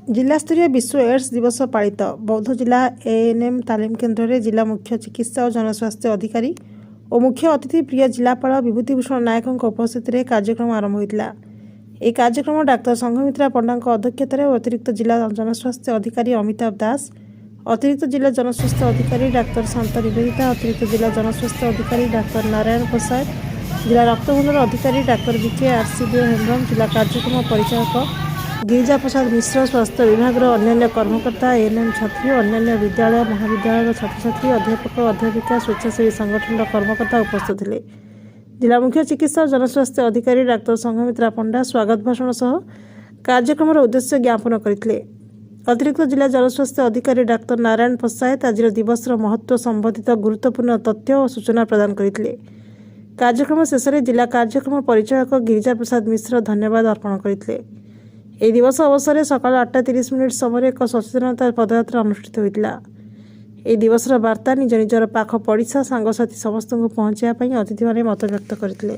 जिलास्तरीय विश्व एड्स दिवस पालित बौद्ध जिला एएनएम तालीम केन्द्र में जिला मुख्य चिकित्सा और जनस्वास्थ्य अधिकारी और मुख्य अतिथि प्रिय जिलापाल विभूतिभूषण नायकों उपस्थित में कार्यक्रम आरंभ होता। यह कार्यक्रम डाक्तर संघमित्रा पंडा अध्यक्षतार अतिरिक्त जिला जनस्वास्थ्य अधिकारी अमिताभ दास, अतिरिक्त जिला जनस्वास्थ्य अधिकारी डाक्तर शांत निवेदिता, अतिरिक्त जिला जनस्वास्थ्य अधिकारी डाक्तर नारायण प्रसाद, जिला रक्तभंडार अधिकारी डाक्तर बीके आरसीबी हेम्ब्रम, जिला कार्यक्रम परिचालक गिरिजा प्रसाद मिश्र, स्वास्थ्य विभाग अन्य कर्मकर्ता, एएनएम छात्री, अन्य विद्यालय महाविद्यालय छात्र छात्री, अध्यापक अध्यापिका, स्वेच्छासेवी संगठन कर्मकर्ता उपस्थित थे। जिला मुख्य चिकित्सा और जनस्वास्थ्य अधिकारी डाक्तर संघमित्रा पंडा स्वागत भाषण सह कार्यक्रम उद्देश्य ज्ञापन करते। अतिरिक्त जिला जनस्वास्थ्य अधिकारी डाक्तर नारायण प्रसाद आज दिवस महत्व संबंधित गुरुत्वपूर्ण तथ्य और सूचना प्रदान करते। कार्यक्रम शेष में जिला कार्यक्रम परिचालक गिरिजा प्रसाद मिश्र धन्यवाद अर्पण करते। यह दिवस अवसर में सकाल 8:30 समय एक सचेतनता पदयात्रा अनुष्ठित होता। यह दिवसर वार्ता निज निजर पाख पड़िशा सांगसाथी समस्त को पहुंचाई अतिथि मैंने मत व्यक्त करते।